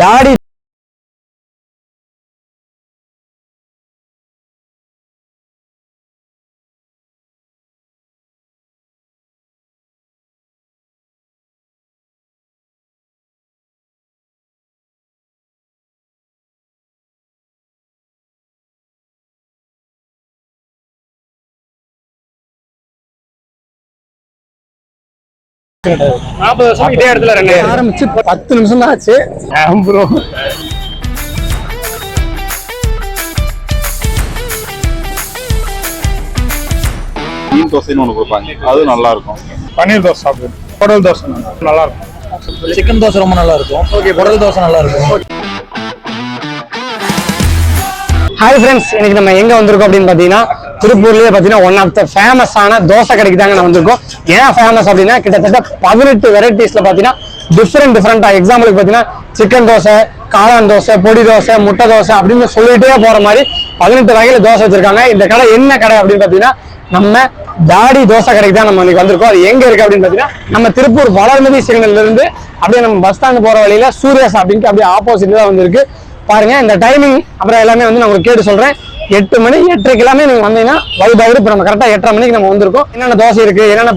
தாடி இதே இடத்துல ஆரம்பிச்சு 10 நிமிஷம் தான் ஆச்சு ப்ரோ. மீன் தோசைன்னு ஒன்று கொடுப்பாங்க, அது நல்லா இருக்கும். பன்னீர் தோசை சாப்பிடுவோம். குடல் தோசை நல்லா இருக்கும். சிக்கன் தோசை ரொம்ப நல்லா இருக்கும். ஓகே, குடல் தோசை நல்லா இருக்கும். ஹாய் ஃப்ரெண்ட்ஸ், இன்னைக்கு நம்ம எங்க வந்திருக்கோம் அப்படின்னு பாத்தீங்கன்னா திருப்பூர்லயே பாத்தீங்கன்னா ஒன் ஆஃப் த ஃபேமஸான தோசை கடைக்கு தாங்க நான் வந்திருக்கோம். ஏன் ஃபேமஸ் அப்படின்னா கிட்டத்தட்ட 18 வெரைட்டிஸ்ல பாத்தீங்கன்னா டிஃப்ரெண்டா எக்ஸாம்பிளுக்கு பாத்தீங்கன்னா சிக்கன் தோசை, காளான் தோசை, பொடி தோசை, முட்டை தோசை அப்படின்னு சொல்லிட்டே போற மாதிரி 18 வகையில தோசை வச்சிருக்காங்க. இந்த கடை என்ன கடை அப்படின்னு பாத்தீங்கன்னா நம்ம தாடி தோசை கடைக்கு தான் நம்ம இன்னைக்கு வந்திருக்கோம். அது எங்க இருக்கு அப்படின்னு பாத்தீங்கன்னா நம்ம திருப்பூர் வளர்மதி சிக்னல்ல இருந்து அப்படியே நம்ம பஸ் ஸ்டாண்ட் போற வழியில சூர்யாஸ் அப்படின்னு அப்படியே ஆப்போசிட்ல தான் வந்திருக்கு. பாருங்க இந்த டைமிங் அப்புறம் எல்லாமே வந்து நான் உங்களுக்கு கேட்டு சொல்றேன். 8 மணி 8:30 எல்லாமே நீங்க வந்தீங்கன்னா வைபாடு. இப்போ நம்ம கரெக்டா 8:30 மணிக்கு நம்ம வந்திருக்கோம். என்னென்ன தோசை இருக்கு, என்னென்ன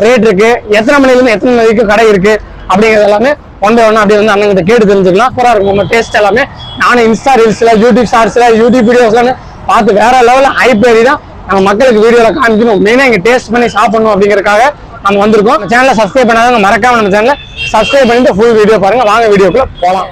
ரேட் இருக்கு, எத்தனை மணில இருந்து எத்தனை மணிக்கு கடை இருக்கு அப்படிங்கிறது எல்லாமே ஒன் பை ஒன் அப்படியே வந்து அண்ணன் கிட்ட கேட்டு தெரிஞ்சுக்கலாம். சூப்பரா இருக்கும் நம்ம டேஸ்ட் எல்லாமே. நானும் இன்ஸ்டா ரீல்ஸ்ல, யூடியூப் ஷார்ட்ஸ்ல, யூடியூப் வீடியோஸ்ல பார்த்து வேற லெவல்ல ஹைப் ஏறி தான் நம்ம மக்களுக்கு வீடியோல காமிக்கணும், மெயினா இங்க டேஸ்ட் பண்ணி சாப்பிடணும் அப்படிங்கறதுக்காக நம்ம வந்திருக்கோம். சேனலை சப்ஸ்கிரைப் பண்ணாதவங்க மறக்காம நம்ம சேனலை சப்ஸ்கிரைப் பண்ணிட்டு ஃபுல் வீடியோ பாருங்க. வாங்க வீடியோக்குள்ள போலாம்.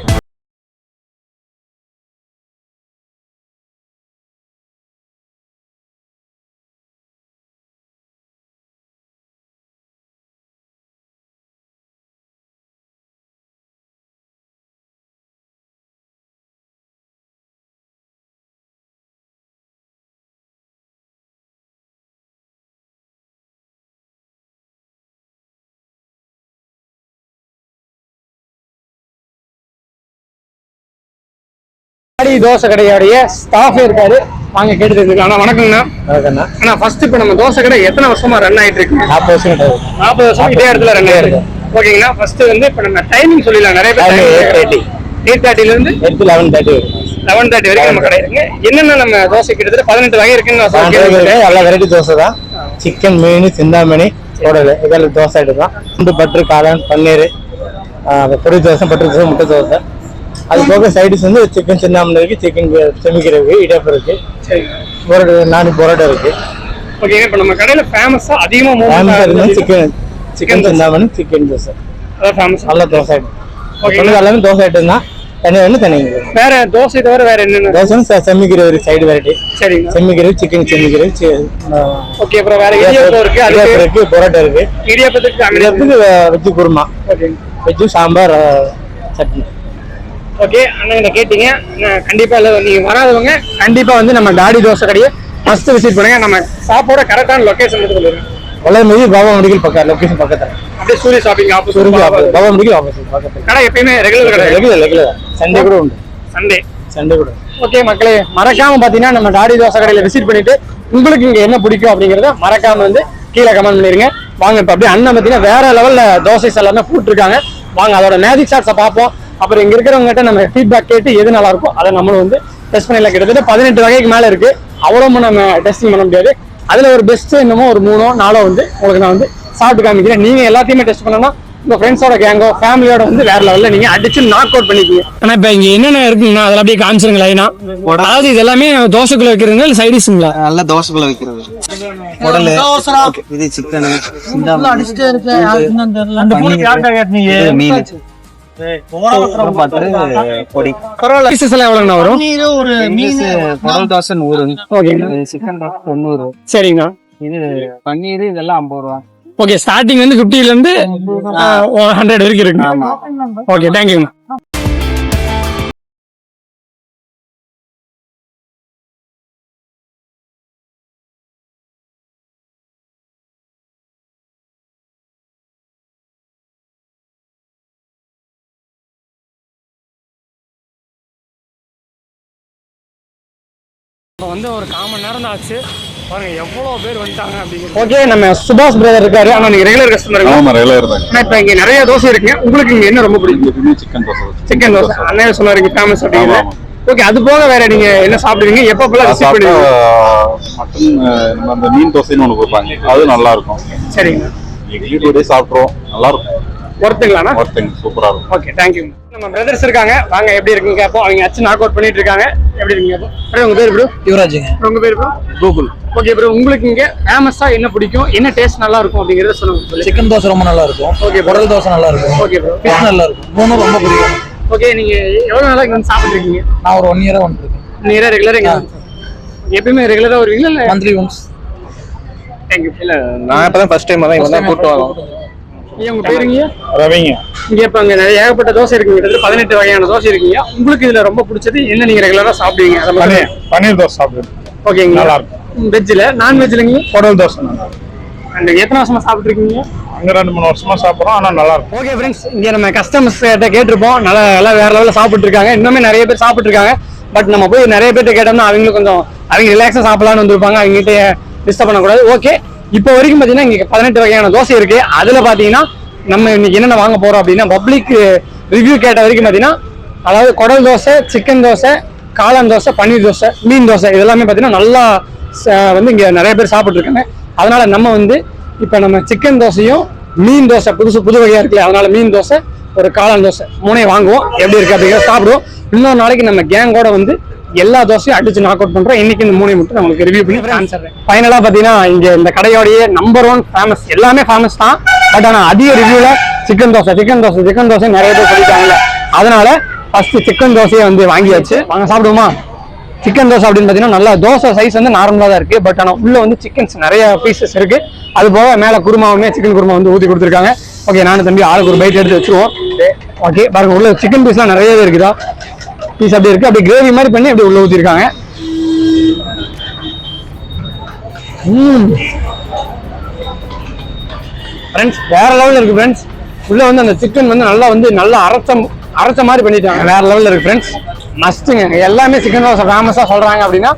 தோசை கடையோடைய ஸ்டாஃபே இருக்காரு, வாங்க கேட்டு தெரிஞ்சுக்கலாம். வணக்கங்கண்ணா. ஆனா ஃபர்ஸ்ட் இப்ப நம்ம தோசை கடை எத்தனை வருஷமா ரன் ஆயிட்டு இருக்கு? 40 வருஷம். 40 வருஷம் இதே இடத்துல ரன் ஆயிருக்கு. ஓகேங்கண்ணா, ஃபர்ஸ்ட் வந்து இப்ப நம்ம டைமிங் சொல்லிடலாம். நிறைய பேர் 8:30ல இருந்து 11:30 வரைக்கும் நம்ம கடை இருக்கு. என்னென்ன நம்ம தோசை கிட்டத்தட்ட 18 வகை இருக்குன்னு எல்லா வெரைட்டி தோசை தான். சிக்கன், மீன், சிந்தாமணி, குடல் இதெல்லாம் தோசை எடுக்கலாம். குண்டு பட்டர், காளான், பன்னீர், பொடி தோசை, பட்டர் தோசை, முட்டை தோசை. அது போக சைடிஸ் வந்து சிக்கன் சிந்தாமணி இருக்கு, சிக்கன் செமிக்கிறது, இடியாப்பம் இருக்கு, நானு பரோட்டா இருக்கு. ஓகே, இப்ப நம்ம கடையில ஃபேமஸா அதிகமா சிக்கன் சிந்தாமணி, சிக்கன் தோசை அதான் ஃபேமஸ். நல்ல தோசை. ஓகே, எல்லாமே தோசை ஐட்டம் தான். தனி வேற தோசை தவிர வேற என்னென்ன தோசை? செமிக்கிறது ஒரு சைடு வெரைட்டி. சரிங்க. செமிக்கிறது, சிக்கன் செமிக்கிறது. ஓகே, அப்புறம் வேற இடியாப்பம் இருக்கு, அது இருக்கு, பரோட்டா இருக்கு. இடியாப்பத்துக்கு veg kurma, veg sambar, chutney. Okay, அண்ணா கேட்டீங்க. கண்டிப்பா இல்ல, நீங்க வராதவங்க கண்டிப்பா வந்து நம்ம தாடி தோசை கடையை ஃபர்ஸ்ட் விசிட் பண்ணுங்க. நம்ம சாப்போட கரெக்டான லொகேஷன் எடுத்து சொல்லுங்க. வளர்மதி பாபா மெடிக்கல் பக்கம், லொகேஷன் பக்கத்துல அப்படியே சூரிய shopping opposite Baba medical opposite பக்கத்துல. கடை எப்பயுமே ரெகுலர் கடை. ரெகுலர் சண்டே கூட உண்டு. சண்டே கூட. ஓகே மக்களே, மறக்காம பாத்தீங்கன்னா நம்ம தாடி தோசை கடையில விசிட் பண்ணிட்டு உங்களுக்கு இங்க என்ன பிடிக்கும் அப்படிங்கறத மறக்காம வந்து கீழே கமெண்ட் பண்ணிருங்க. வாங்க இப்ப அப்படியே அண்ணன் பாத்தீங்கன்னா வேற லெவல்ல தோசை எல்லாமே போட்டுருக்காங்க. வாங்க அதோட மேஜிக் ஷாட்ஸை பார்ப்போம். அப்புறம் இங்க இருக்கிறவங்க நம்ம ஃபீட்பேக் கேட்டு எது நல்லா இருக்கும் அதை நம்மளும் வந்து டெஸ்ட் பண்ணல. கிட்டத்தட்ட 18 வகைக்கு மேல இருக்கு. அவ்வளவு நம்ம டெஸ்டிங் பண்ண முடியாது. அதுல ஒரு பெஸ்ட் என்னமோ ஒரு 3ஓ 4ஓ வந்து உங்களுக்கு நான் வந்து சாப்பிட்டு காமிக்கிறேன். நீங்க எல்லாத்தையுமே டெஸ்ட் பண்ணணும்னா உங்க ஃப்ரெண்ட்ஸோட கேங்கோ ஃபேமிலியோட வந்து வேற லெவல்ல நீங்க அடிச்சு நாக் அவுட் பண்ணிக்கீங்க. ஆனா இப்ப இங்க என்னென்ன இருக்குன்னா அதில் அப்படியே காமிச்சிருங்க லைனா. அதாவது இது எல்லாமே தோசைக்குள்ள வைக்கிறதுங்க இல்ல சைடிஷுங்களா? நல்ல தோசைக்குள்ள வைக்கிறது. குடல், இது சிக்கன், மீன், பொடி. எவ்வளவுண்ணா வரும்? ஒரு மீன் குடல் தோசை 100, சிக்கன் 90. சரிங்கண்ணா. இது பன்னீர் இதெல்லாம் 50 ரூபா. ஓகே, ஸ்டார்டிங் வந்து 50ல இருந்து 100 வரைக்கும் இருக்கு. ஓகே, தேங்க்யூண்ணா. இப்போ வந்து ஒரு 1/4 மணி நேரம் தான் ஆச்சு. பாருங்க எவ்வளவு பேர் வந்துட்டாங்க அப்படிங்கிறது. ஓகே, நம்ம சுபாஷ் பிரதர் இருக்காரு. ஆனா நீங்க ரெகுலர் கஸ்டமர். ஆமா, ரெகுலர் தான். ஆனா இப்ப இங்க நிறைய தோசை இருக்கு. உங்களுக்கு இங்க என்ன ரொம்ப பிடிக்கும்? சிக்கன் தோசை. சிக்கன் தோசை. அண்ணன் சொன்னாரு இங்க ஃபேமஸ் அப்படிங்கிறது. ஓகே, அது போக வேற நீங்க என்ன சாப்பிடுவீங்க? எப்பப்பெல்லாம் விசிட் பண்ணுவீங்க? மட்டன் அந்த மீன் தோசைன்னு ஒண்ணு கொடுப்பாங்க, அது நல்லா இருக்கும். சரிங்க, இட்லி கூட சாப்பிட்றோம், நல்லா இருக்கும். ஒருத்தங்களாண்ணா? ஒருத்தங்க சூப்பரா இருக்கும். Okay, thank you. நம்ம பிரதர்ஸ் இருக்காங்க, வாங்க எப்படி இருக்குங்க கேட்போம். அவங்க அச்சு நாக் அவுட் பண்ணிட்டு இருக்காங்க. எப்படி இருக்குங்க கேட்போம். உங்க பேர் ப்ரோ? யுவராஜுங்க. உங்க பேர் ப்ரோ? கூகுள். ஓகே ப்ரோ, உங்களுக்கு இங்க ஃபேமஸா என்ன பிடிக்கும், என்ன டேஸ்ட் நல்லா இருக்கும் அப்படிங்கறத சொல்லுங்க. சிக்கன் தோசை ரொம்ப நல்லா இருக்கும். ஓகே, குடல் தோசை நல்லா இருக்கும். ஓகே ப்ரோ, ஃபிஷ் நல்லா இருக்கும். மூணும் ரொம்ப பிடிக்கும். ஓகே, நீங்க எவ்வளவு நாளா இங்க சாப்பிட்டு இருக்கீங்க? நான் ஒரு 1 இயரா வந்துருக்கேன். நேரா ரெகுலரா இங்க எப்பவுமே ரெகுலரா வருவீங்களா இல்ல மந்த்லி ஒன்ஸ்? தேங்க்யூ. இல்ல, நான் இப்பதான் ஃபர்ஸ்ட் டைம் தான் இவங்க கூட்டு வரோம். உங்க பேருங்க? ரவிங்க. இங்க இப்ப அங்க நிறைய ஏகப்பட்ட தோசை இருக்குங்க, கிட்டத்தட்ட 18 வகையான தோசை இருக்குங்க. உங்களுக்கு இதுல ரொம்ப பிடிச்சது என்ன, நீங்க ரெகுலரா சாப்பிடுவீங்க? பன்னீர் தோசை சாப்பிடுவேன். ஓகேங்க, நல்லா இருக்கும். வெஜ்ல நான்வெஜ்லங்க? குடல் தோசை. அண்ட் எத்தனை வருஷமா சாப்பிட்டு இருக்கீங்க? அங்க 2-3 வருஷமா சாப்பிடுறோம், ஆனா நல்லா இருக்கும். ஓகே ஃப்ரெண்ட்ஸ், இங்க நம்ம கஸ்டமர்ஸ் கிட்ட கேட்டிருப்போம், நல்லா வேற லெவலில் சாப்பிட்டு இருக்காங்க. இன்னுமே நிறைய பேர் சாப்பிட்டு இருக்காங்க. பட் நம்ம போய் நிறைய பேர்ட்ட கேட்டோம்னா அவங்களுக்கு கொஞ்சம் அவங்க ரிலாக்ஸா சாப்பிடலாம்னு வந்திருப்பாங்க, அவங்க கிட்ட டிஸ்டர்ப் பண்ணக்கூடாது. ஓகே, இப்போ வரைக்கும் பாத்தீங்கன்னா இங்க 18 வகையான தோசை இருக்கு. அதுல பாத்தீங்கன்னா நம்ம இன்னைக்கு என்னென்ன வாங்க போறோம் அப்படின்னா, பப்ளிக் ரிவ்யூ கேட்ட வரைக்கும் பாத்தீங்கன்னா, அதாவது குடல் தோசை, சிக்கன் தோசை, காளான் தோசை, பன்னீர் தோசை, மீன் தோசை, இதெல்லாமே பாத்தீங்கன்னா நல்லா வந்து இங்க நிறைய பேர் சாப்பிட்டு இருக்காங்க. அதனால நம்ம வந்து இப்ப நம்ம சிக்கன் தோசையும் மீன் தோசை புது வகையா இருக்குல்ல, அதனால மீன் தோசை, ஒரு காளான் தோசை 3 வாங்குவோம். எப்படி இருக்கு அப்படிங்கிற சாப்பிடுவோம். இன்னொரு நாளைக்கு நம்ம கேங்கோட வந்து எல்லா தோசையும் அடிச்சு நாக் அவுட் பண்றோம். இன்னைக்கு இந்த 3 மட்டும் நம்மளுக்கு ரிவ்யூ பண்ணி ஆன்சர். ஃபைனலா பாத்தீங்கன்னா இங்க இந்த கடையோடைய நம்பர் 1 ஃபேமஸ், எல்லாமே ஃபேமஸ் தான். பட் ஆனா அதிக ரிவ்யூல சிக்கன் தோசை நிறைய பேர் சொல்லிட்டாங்கல்ல, அதனால ஃபர்ஸ்ட் சிக்கன் தோசையை வந்து வாங்கியாச்சு. வாங்க சாப்பிடுவோமா? சிக்கன் தோசை அப்படின்னு பாத்தீங்கன்னா நல்லா தோசை சைஸ் வந்து நார்மலா தான் இருக்கு. பட் ஆனா உள்ள வந்து சிக்கன்ஸ் நிறைய பீசஸ் இருக்கு. அது போக மேல குருமாவுமே சிக்கன் குருமா வந்து ஊத்தி கொடுத்துருக்காங்க. ஓகே, நானும் தம்பி ஆளுக்கு ஒரு பைட் எடுத்து வச்சிருவோம். ஓகே, பாருங்க உள்ள சிக்கன் பீஸ்லாம் நிறையவே இருக்குதா, பீஸ் அப்படி இருக்கு. அப்படி கிரேவி மாதிரி பண்ணி அப்படி உள்ள ஊத்திருக்காங்க. ஃப்ரெண்ட்ஸ் வேற லெவல்ல இருக்கு ஃப்ரெண்ட்ஸ். உள்ள வந்து அந்த சிக்கன் வந்து நல்லா அரைச்ச மாதிரி பண்ணிட்டாங்க. வேற லெவல்ல இருக்கு ஃப்ரெண்ட்ஸ், மஸ்ட்டுங்க. எல்லாமே சிக்கன் தோசை ஃபேமஸா சொல்றாங்க அப்படின்னா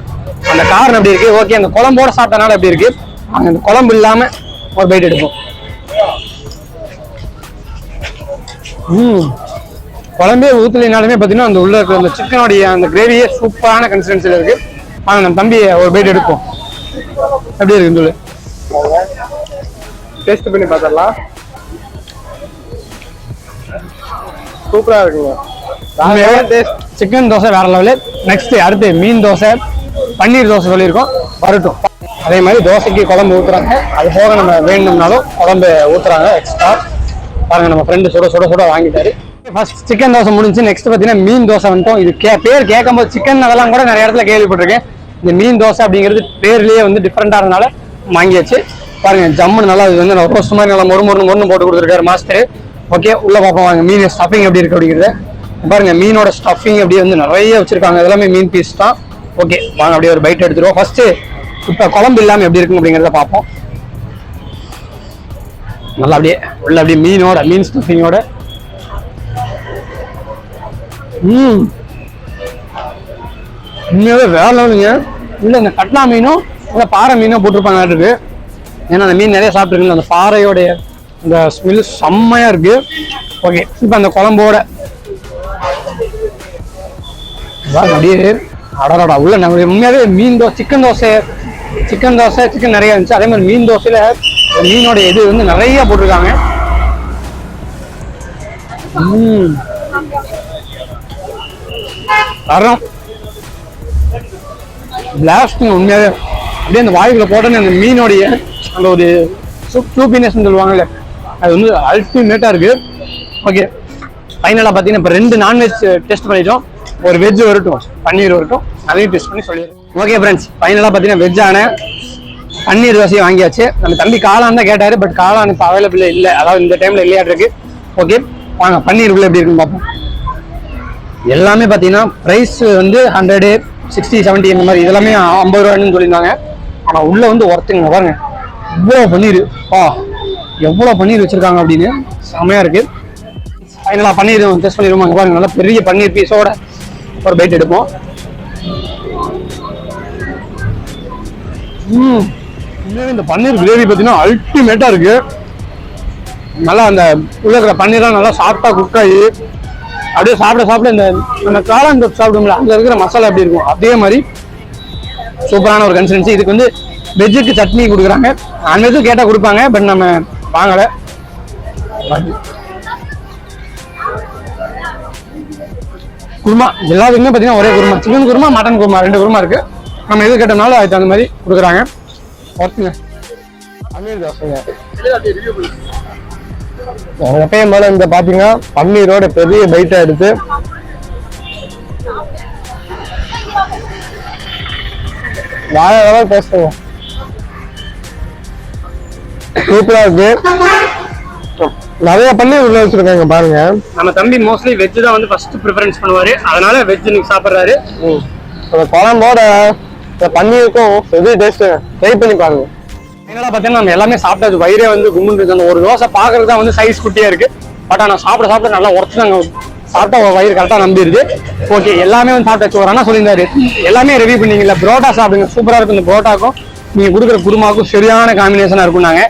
அந்த காரணம் எப்படி இருக்கு. ஓகே, அந்த குழம்போட சாப்பிட்டனால எப்படி இருக்கு. அந்த குழம்பு இல்லாம ஒரு பைட் எடுப்போம். குழம்பே ஊத்துலினாலுமே பாத்தீங்கன்னா அந்த உள்ள இருக்கிற அந்த சிக்கனோடைய அந்த கிரேவியே சூப்பரான கன்சிஸ்டன்சில இருக்கு. வாங்க நம்ம தம்பி ஒரு பைட் எடுப்போம். எப்படி இருக்கு சொல்லு, டேஸ்ட் பண்ணி பார்த்தரலாம். சூப்பரா இருக்குங்க. சிக்கன் தோசை வேற லெவலு. நெக்ஸ்ட் அடுத்து மீன் தோசை, பன்னீர் தோசை சொல்லியிருக்கோம், வரட்டும். அதே மாதிரி தோசைக்கு குழம்பு ஊத்துறாங்க. அது போக நம்ம வேணும்னாலும் குழம்பு ஊத்துறாங்க எக்ஸ்ட்ரா. பாருங்க நம்ம ஃப்ரெண்டு சுட வாங்கிட்டாரு. ஃபர்ஸ்ட் சிக்கன் தோசை முடிஞ்சு. நெக்ஸ்ட் பார்த்தீங்கன்னா மீன் தோசை வந்துட்டோம். இது பேர் கேட்கும் போது சிக்கன் அதெல்லாம் கூட நிறைய இடத்துல கேள்விப்பட்டிருக்கேன். இந்த மீன் தோசை அப்படிங்கிறது பேர்லயே வந்து டிஃப்ரெண்டா இருந்தனால வாங்கியாச்சு. பாருங்க ஜம்முன்னு நல்லா இது வந்து ரோஸ்ட் மாதிரி நல்லா மொறு போட்டு கொடுத்துருக்காரு மாஸ்டர். ஓகே, உள்ள பார்ப்போம் வாங்க மீன் ஸ்டஃபிங் எப்படி இருக்கு அப்படிங்கிறது. பாருங்க மீனோட ஸ்டஃபிங் அப்படியே வந்து நிறைய வச்சிருக்காங்க. இதெல்லாமே மீன் பீஸ் தான். ஓகே, வாங்க அப்படியே ஒரு பைட் எடுத்துருவோம். ஃபர்ஸ்ட் இப்ப குழம்பு இல்லாம எப்படி இருக்கு அப்படிங்கிறத பார்ப்போம். நல்லா அப்படியே உள்ள அப்படியே மீன் ஸ்டஃபிங்கோட. உண்மையாவே வேற லெவலுங்க. இல்ல இந்த கட்லா மீனும் இல்ல பாறை மீனும் போட்டிருப்பாங்க இருக்கு. ஏன்னா அந்த மீன் நிறைய சாப்பிட்டுருக்குல்ல, அந்த பாறையோடைய இந்த ஸ்மெல் செம்மையா இருக்கு. ஓகே, இப்ப அந்த குழம்போட அப்படியே அடடா உள்ள நம்ம உண்மையாவே மீன் தோசை, சிக்கன் நிறைய இருந்துச்சு. அதே மாதிரி மீன் தோசையில மீனோட இது வந்து நிறைய போட்டிருக்காங்க. பிளாஸ்டிங் உண்மையாவே அப்படியே அந்த வாய்க்குள்ள போட்டோன்னு அந்த மீனோடைய அந்த ஒரு சூப்பினஸ் சொல்லுவாங்கல்ல, அது வந்து அல்டிமேட்டா இருக்கு. ஓகே, ஃபைனலா பாத்தீங்கன்னா இப்ப 2 நான்வெஜ் டெஸ்ட் பண்ணிட்டோம். ஒரு வெஜ் வரட்டும், பன்னீர் வரட்டும், அதையும் டெஸ்ட் பண்ணி சொல்லிடுறோம். ஓகே ஃப்ரெண்ட்ஸ், ஃபைனலா பாத்தீங்கன்னா வெஜ்ஜான பன்னீர் தோசையை வாங்கியாச்சு. நம்ம தம்பி காளான் தான் கேட்டாரு, பட் காளான் இப்போ அவைலபிள் இல்லை, அதாவது இந்த டைம்ல இல்லையா இருக்கு. ஓகே, வாங்க பன்னீர் உள்ள எப்படி இருக்குன்னு பார்ப்போம். எல்லாமே பாத்தீங்கன்னா பிரைஸ் வந்து 100, 60, 70 இந்த மாதிரி, இதெல்லாமே 50 ரூபான்னு சொல்லியிருந்தாங்க. ஆனா உள்ள வந்து ஒருத்தங்க பாருங்க இவ்வளவு பன்னீர், எவ்வளவு பன்னீர் வச்சிருக்காங்க அப்படின்னு செமையா இருக்கு. ஃபைனலா பன்னீர் டெஸ்ட் பண்ணிடுவோம். பாருங்க நல்லா பெரிய பன்னீர் பீஸோட ஒரு பைட் எடுப்போம். இந்த பன்னீர் கிரேவி பார்த்தீங்கன்னா அல்டிமேட்டா இருக்கு. நல்லா அந்த உள்ள இருக்கிற பன்னீர்லாம் நல்லா சாஃப்டா குக் ஆகி அப்படியே சாப்பிட இந்த நம்ம காளான் தொட்டு சாப்பிடுவோம்ல, அங்க இருக்கிற மசாலா எப்படி இருக்கும் அதே மாதிரி சூப்பரான ஒரு கன்சிஸ்டன்சி. இதுக்கு வந்து வெஜ்ஜுக்கு சட்னி கொடுக்குறாங்க, நான்வெஜ்ஜும் கேட்டால் கொடுப்பாங்க, பட் நம்ம வாங்கலை. குருமா எல்லாத்துக்குமே பார்த்தீங்கன்னா ஒரே குருமா, சிக்கன் குருமா மட்டன் குருமா 2 குருமா இருக்கு. நம்ம எது கேட்டோம்னாலும் அதுக்கு அந்த மாதிரி கொடுக்குறாங்க. ஒருத்துங்க எப்பயும் போல இந்த பார்த்தீங்கன்னா பன்னீரோட பெரிய பைட்டை எடுத்து வேற பேசுவோம். சூப்பரா இருக்கு. நிறைய பன்னீர் உள்ள வச்சிருக்காங்க பாருங்க. நம்ம தம்பி மோஸ்ட்லி வெஜ் தான் வந்து ஃபர்ஸ்ட் ப்ரிஃபரன்ஸ் பண்ணுவாரு, அதனால வெஜ் இன்னைக்கு சாப்பிட்றாரு. குழம்போட பன்னீருக்கும் பெரிய டேஸ்ட் ட்ரை பண்ணி பாருங்க. என்னடா பார்த்தீங்கன்னா நம்ம எல்லாமே சாப்பிட்டாச்சு, வயிறே வந்து கும்முன்னு இருக்கு. அந்த ஒரு தோசை பார்க்கறது தான் வந்து சைஸ் குட்டியா இருக்கு, பட் ஆனால் சாப்பிட நல்லா உடச்சுதாங்க சாப்பிட்டா வயிறு கரெக்டாக நம்பிடுது. ஓகே, எல்லாமே வந்து சாப்பிட்டாச்சு. ஒரு அண்ணா சொல்லியிருந்தாரு எல்லாமே ரிவ்யூ பண்ணீங்கல்ல, புரோட்டா சாப்பிடுங்க சூப்பராக இருக்கும். இந்த புரோட்டாக்கும் நீங்க கொடுக்குற குருமாக்கும் சரியான காம்பினேஷனா இருக்கும். நாங்க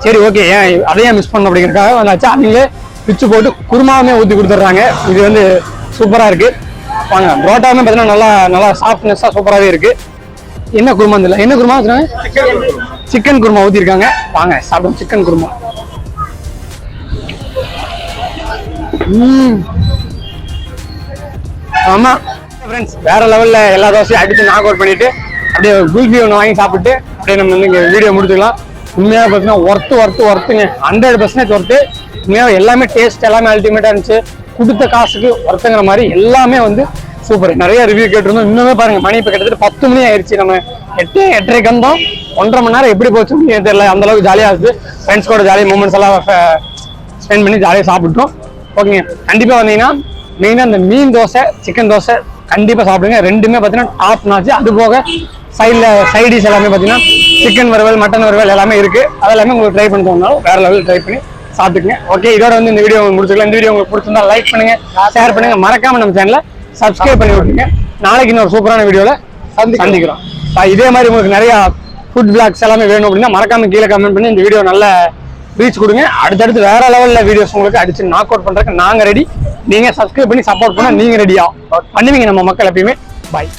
சரி ஓகே ஏன் அதையும் மிஸ் பண்ண அப்படிங்கிறதுக்காக வந்தாச்சு. அவங்களே பிச்சு போட்டு குருமாவுமே ஊற்றி கொடுத்துட்றாங்க. இது வந்து சூப்பராக இருக்கு. வாங்க, புரோட்டாவுமே பார்த்தீங்கன்னா நல்லா சாஃப்ட்னஸாக சூப்பராகவே இருக்கு. என்ன குருமா இல்லை, என்ன குருமா வச்சுருக்காங்க? சிக்கன் குருமா ஊற்றிருக்காங்க. வாங்க சாப்பிடுவோம் சிக்கன் குருமா. ஆமா ஃப்ரெண்ட்ஸ், வேற லெவல்ல எல்லா தோசையும் அடிச்சு நாக் அவுட் பண்ணிட்டு அப்படியே குல்ஃபி ஒன்று வாங்கி சாப்பிட்டு அப்படியே நம்ம வந்து இங்கே வீடியோ முடிச்சுக்கலாம். உண்மையாக பார்த்தீங்கன்னா ஒர்த்துங்க, 100% ஒர்த்து. உண்மையாக எல்லாமே டேஸ்ட் எல்லாமே அல்டிமேட்டாக இருந்துச்சு. கொடுத்த காசுக்கு ஒர்த்துங்கிற மாதிரி எல்லாமே வந்து சூப்பர். நிறைய ரிவ்யூ கேட்டிருந்தோம். இன்னுமே பாருங்க, மணி இப்போ கிட்டத்தட்ட 10 மணி ஆயிடுச்சு. நம்ம 8:30 வந்தோம். 1.5 மணி நேரம் எப்படி போச்சுன்னு தெரியல, அந்த அளவுக்கு ஜாலியாக இருந்துச்சு. ஃப்ரெண்ட்ஸ் கூட ஜாலியாக மூமெண்ட்ஸ் எல்லாம் ஸ்பெண்ட் பண்ணி ஜாலியாக சாப்பிட்டோம். ஓகேங்க, கண்டிப்பாக வந்தீங்கன்னா மெயினாக இந்த மீன் தோசை சிக்கன் தோசை கண்டிப்பாக சாப்பிடுங்க. ரெண்டுமே பார்த்தீங்கன்னா டாப் நாச்சு. அது போக சைடிஸ் எல்லாமே பார்த்தீங்கன்னா சிக்கன் வறுவல் மட்டன் வறுவல் எல்லாமே இருக்கு. அதெல்லாமே உங்களுக்கு ட்ரை பண்ணி தோணுனாலும் வேற லெவலில் ட்ரை பண்ணி சாப்பிட்டுக்குங்க. ஓகே, இதோட வந்து இந்த வீடியோ முடிச்சுக்கலாம். இந்த வீடியோ உங்களுக்கு பிடிச்சிருந்தா லைக் பண்ணுங்க, ஷேர் பண்ணுங்க, மறக்காம நம்ம சேனலை சப்ஸ்கிரைப் பண்ணி விட்டுருங்க. நாளைக்கு இன்னொரு சூப்பரான வீடியோல சந்திக்கிறோம். இதே மாதிரி உங்களுக்கு நிறைய ஃபுட் பிளாக்ஸ் எல்லாமே வேணும் அப்படின்னா மறக்காம கீழே கமெண்ட் பண்ணி இந்த வீடியோ நல்ல ரீச் கொடுங்க. அடுத்தடுத்து வேற லெவல்ல வீடியோஸ் உங்களுக்கு அடிச்சு நாக் அவுட் பண்றதுக்கு நாங்க ரெடி. நீங்க சப்ஸ்கிரைப் பண்ணி சப்போர்ட் பண்ண நீங்க ரெடியா பண்ணுவீங்க நம்ம மக்கள் எப்பயுமே. பாய்.